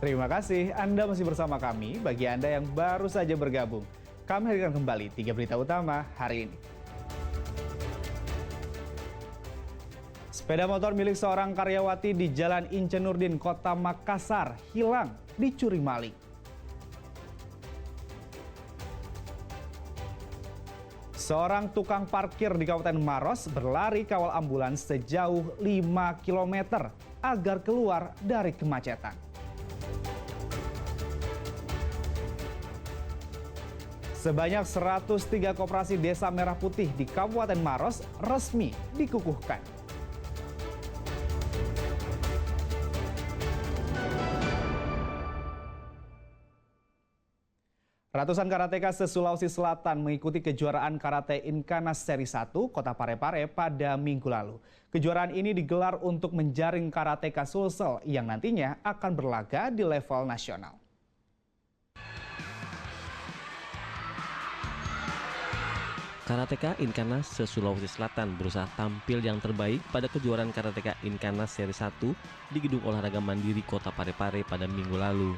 Terima kasih Anda masih bersama kami. Bagi Anda yang baru saja bergabung, kami hadirkan kembali 3 berita utama hari ini. Sepeda motor milik seorang karyawati di Jalan Ince Nurdin, Kota Makassar, hilang dicuri maling. Seorang tukang parkir di Kabupaten Maros berlari kawal ambulans sejauh 5 km agar keluar dari kemacetan. Sebanyak 103 koperasi desa Merah Putih di Kabupaten Maros resmi dikukuhkan. Ratusan karateka se-Sulawesi Selatan mengikuti kejuaraan Karate Inkanas Seri 1 Kota Parepare pada minggu lalu. Kejuaraan ini digelar untuk menjaring karateka Sulsel yang nantinya akan berlaga di level nasional. Karateka Inkanas se-Sulawesi Selatan berusaha tampil yang terbaik pada kejuaraan Karateka Inkanas Seri 1 di Gedung Olahraga Mandiri Kota Parepare pada minggu lalu.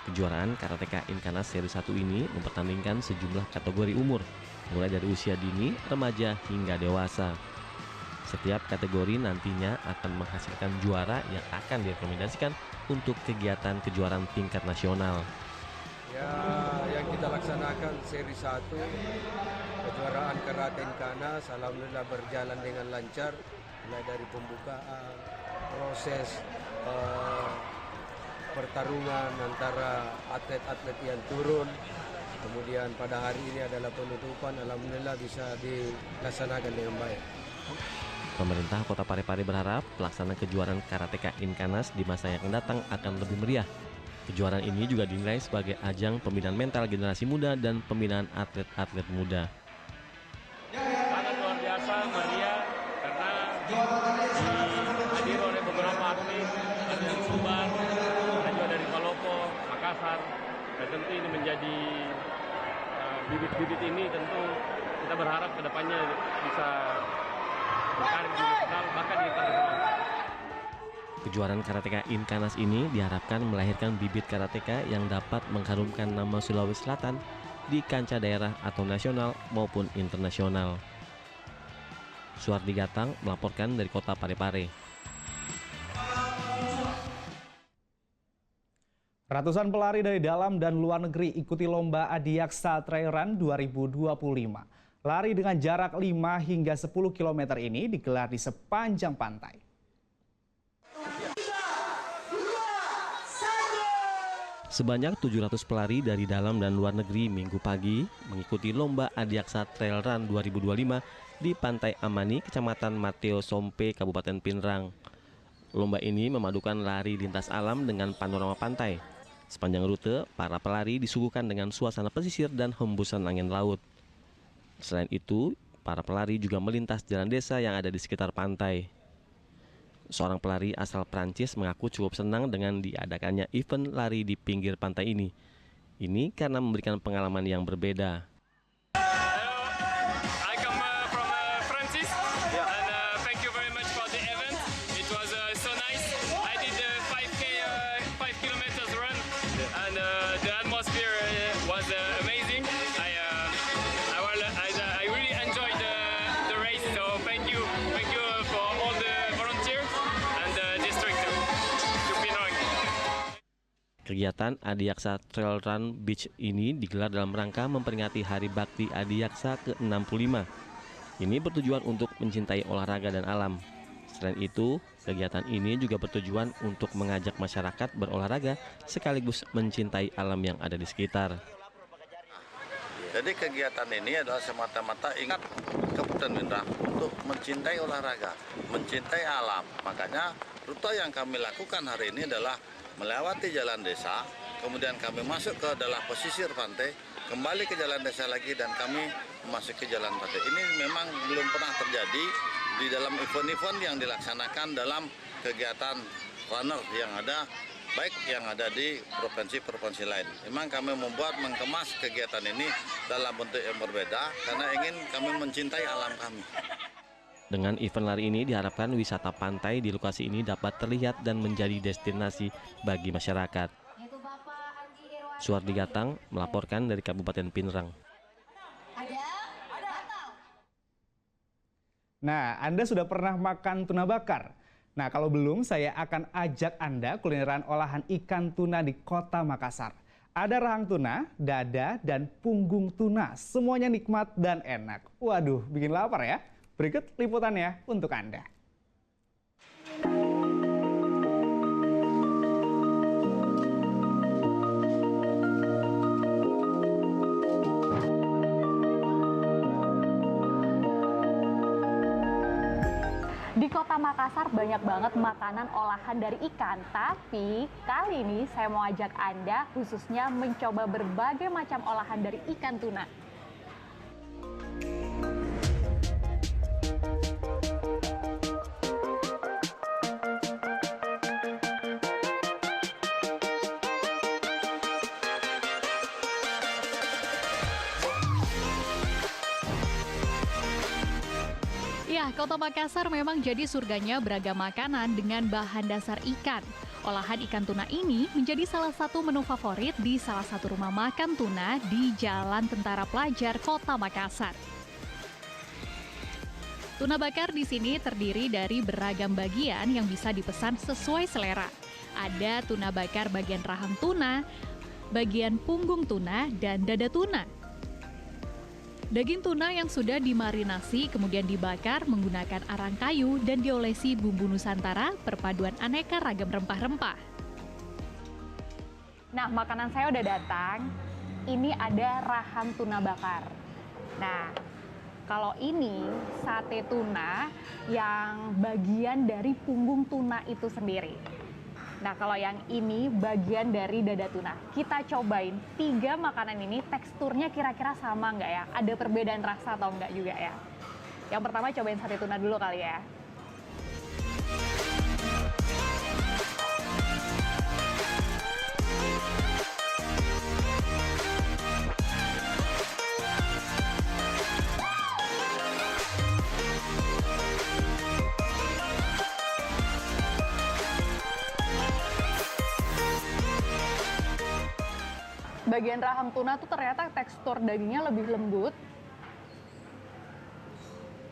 Kejuaraan Karateka Inkanas Seri 1 ini mempertandingkan sejumlah kategori umur, mulai dari usia dini, remaja, hingga dewasa. Setiap kategori nantinya akan menghasilkan juara yang akan direkomendasikan untuk kegiatan kejuaraan tingkat nasional. Ya, yang kita laksanakan seri 1 kejuaraan Karate Inkanas alhamdulillah berjalan dengan lancar, mulai dari pembukaan, proses pertarungan antara atlet-atlet yang turun, kemudian pada hari ini adalah penutupan, alhamdulillah bisa dilaksanakan dengan baik. Pemerintah Kota Parepare berharap pelaksanaan kejuaraan Karateka Inkanas di masa yang akan datang akan lebih meriah. Kejuaraan ini juga dinilai sebagai ajang pembinaan mental generasi muda dan pembinaan atlet-atlet muda. Sangat luar biasa, meriah, karena dihadiri oleh beberapa atlet dari Sumbar, dan juga dari Palopo, Makassar. Dan tentu ini menjadi bibit-bibit ini tentu kita berharap kedepannya bisa berkarir di nasional, bahkan di internasional. Kejuaraan Karateka Inkanas ini diharapkan melahirkan bibit karateka yang dapat mengharumkan nama Sulawesi Selatan di kancah daerah atau nasional maupun internasional. Suardi Gatang melaporkan dari Kota Parepare. Ratusan pelari dari dalam dan luar negeri ikuti lomba Adiaksa Trail Run 2025. Lari dengan jarak 5 hingga 10 km ini digelar di sepanjang pantai. Sebanyak 700 pelari dari dalam dan luar negeri minggu pagi mengikuti lomba Adiaksa Trail Run 2025 di Pantai Amani, Kecamatan Mateo Sompe, Kabupaten Pinrang. Lomba ini memadukan lari lintas alam dengan panorama pantai. Sepanjang rute, para pelari disuguhkan dengan suasana pesisir dan hembusan angin laut. Selain itu, para pelari juga melintas jalan desa yang ada di sekitar pantai. Seorang pelari asal Prancis mengaku cukup senang dengan diadakannya event lari di pinggir pantai ini. Ini karena memberikan pengalaman yang berbeda. I come from France and thank you very much for the event. It was so nice. I did 5 kilometers run and the atmosphere was amazing. I really enjoyed the race. So thank you for all the volunteers and the district to Pinrang. Kegiatan Adiaksa Trail Run Beach ini digelar dalam rangka memperingati Hari Bakti Adiaksa ke-65. Ini bertujuan untuk mencintai olahraga dan alam. Selain itu, kegiatan ini juga bertujuan untuk mengajak masyarakat berolahraga sekaligus mencintai alam yang ada di sekitar. Jadi kegiatan ini adalah semata-mata ingat Kabupaten Pinrang untuk mencintai olahraga, mencintai alam. Makanya rute yang kami lakukan hari ini adalah melewati jalan desa, kemudian kami masuk ke dalam pesisir pantai, kembali ke jalan desa lagi, dan kami memasuki jalan pantai. Ini memang belum pernah terjadi di dalam event-event yang dilaksanakan dalam kegiatan runner yang ada, baik yang ada di provinsi-provinsi lain. Memang kami mengemas kegiatan ini dalam bentuk yang berbeda karena ingin kami mencintai alam kami. Dengan event lari ini diharapkan wisata pantai di lokasi ini dapat terlihat dan menjadi destinasi bagi masyarakat. Suardi Gatang melaporkan dari Kabupaten Pinerang. Nah, Anda sudah pernah makan tuna bakar? Nah, kalau belum, saya akan ajak Anda kulineran olahan ikan tuna di Kota Makassar. Ada rahang tuna, dada, dan punggung tuna. Semuanya nikmat dan enak. Waduh, bikin lapar ya. Berikut liputannya untuk Anda. Di Kota Makassar banyak banget makanan olahan dari ikan, tapi kali ini saya mau ajak Anda khususnya mencoba berbagai macam olahan dari ikan tuna. Ya, Kota Makassar memang jadi surganya beragam makanan dengan bahan dasar ikan. Olahan ikan tuna ini menjadi salah satu menu favorit di salah satu rumah makan tuna di Jalan Tentara Pelajar, Kota Makassar. Tuna bakar di sini terdiri dari beragam bagian yang bisa dipesan sesuai selera. Ada tuna bakar bagian rahang tuna, bagian punggung tuna, dan dada tuna. Daging tuna yang sudah dimarinasi kemudian dibakar menggunakan arang kayu dan diolesi bumbu Nusantara perpaduan aneka ragam rempah-rempah. Nah, makanan saya udah datang. Ini ada rahang tuna bakar. Nah, kalau ini sate tuna yang bagian dari punggung tuna itu sendiri. Nah, kalau yang ini bagian dari dada tuna. Kita cobain 3 makanan ini, teksturnya kira-kira sama nggak ya? Ada perbedaan rasa atau nggak juga ya? Yang pertama cobain sate tuna dulu kali ya. Bagian rahang tuna tuh ternyata tekstur dagingnya lebih lembut.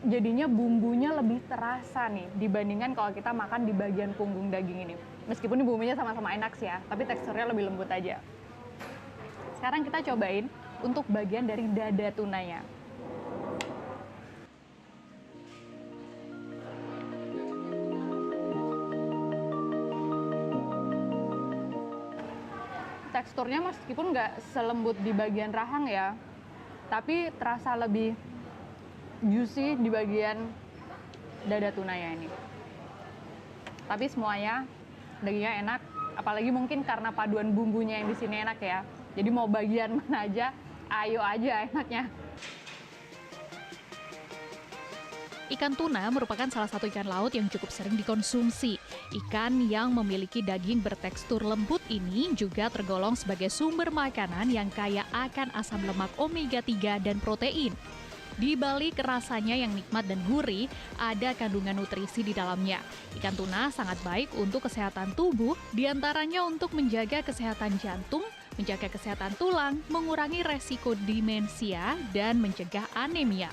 Jadinya bumbunya lebih terasa nih dibandingkan kalau kita makan di bagian punggung daging ini. Meskipun bumbunya sama-sama enak sih ya, tapi teksturnya lebih lembut aja. Sekarang kita cobain untuk bagian dari dada tunanya. Teksturnya meskipun nggak selembut di bagian rahang ya, tapi terasa lebih juicy di bagian dada tunanya ini. Tapi semuanya dagingnya enak, apalagi mungkin karena paduan bumbunya yang di sini enak ya. Jadi mau bagian mana aja, ayo aja enaknya. Ikan tuna merupakan salah satu ikan laut yang cukup sering dikonsumsi. Ikan yang memiliki daging bertekstur lembut ini juga tergolong sebagai sumber makanan yang kaya akan asam lemak omega 3 dan protein. Di balik rasanya yang nikmat dan gurih, ada kandungan nutrisi di dalamnya. Ikan tuna sangat baik untuk kesehatan tubuh, diantaranya untuk menjaga kesehatan jantung, menjaga kesehatan tulang, mengurangi resiko demensia, dan mencegah anemia.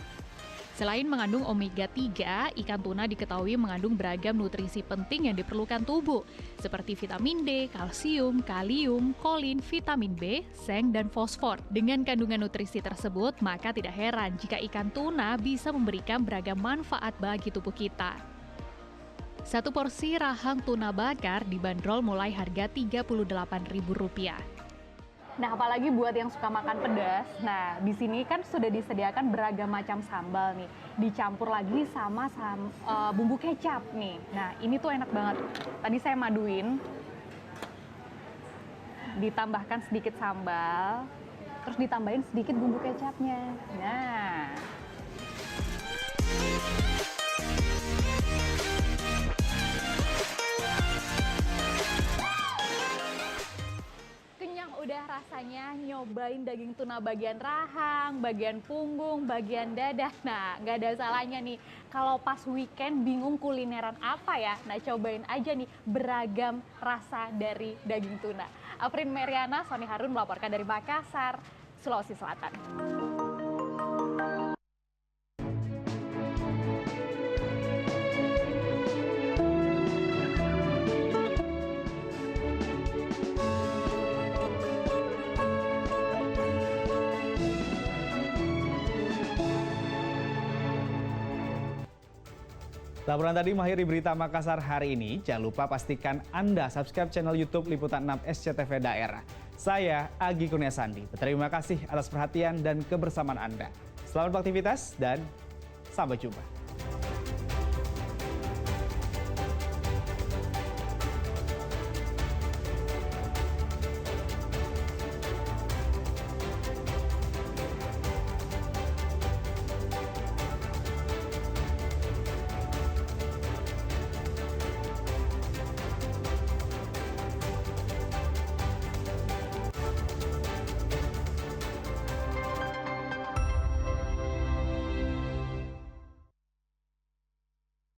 Selain mengandung omega 3, ikan tuna diketahui mengandung beragam nutrisi penting yang diperlukan tubuh, seperti vitamin D, kalsium, kalium, kolin, vitamin B, seng, dan fosfor. Dengan kandungan nutrisi tersebut, maka tidak heran jika ikan tuna bisa memberikan beragam manfaat bagi tubuh kita. Satu porsi rahang tuna bakar dibanderol mulai harga Rp38.000. Nah, apalagi buat yang suka makan pedas, nah di sini kan sudah disediakan beragam macam sambal nih, dicampur lagi sama bumbu kecap nih. Nah, ini tuh enak banget. Tadi saya maduin, ditambahkan sedikit sambal, terus ditambahin sedikit bumbu kecapnya. Nah, udah rasa rasanya nyobain daging tuna bagian rahang, bagian punggung, bagian dada? Nah, nggak ada salahnya nih. Kalau pas weekend bingung kulineran apa ya? Nah, cobain aja nih beragam rasa dari daging tuna. Afrin Meriana, Sony Harun melaporkan dari Makassar, Sulawesi Selatan. Laporan tadi mengakhiri berita Makassar hari ini. Jangan lupa pastikan Anda subscribe channel YouTube Liputan 6 SCTV Daerah. Saya Agi Kurniasandi. Berterima kasih atas perhatian dan kebersamaan Anda. Selamat beraktivitas dan sampai jumpa.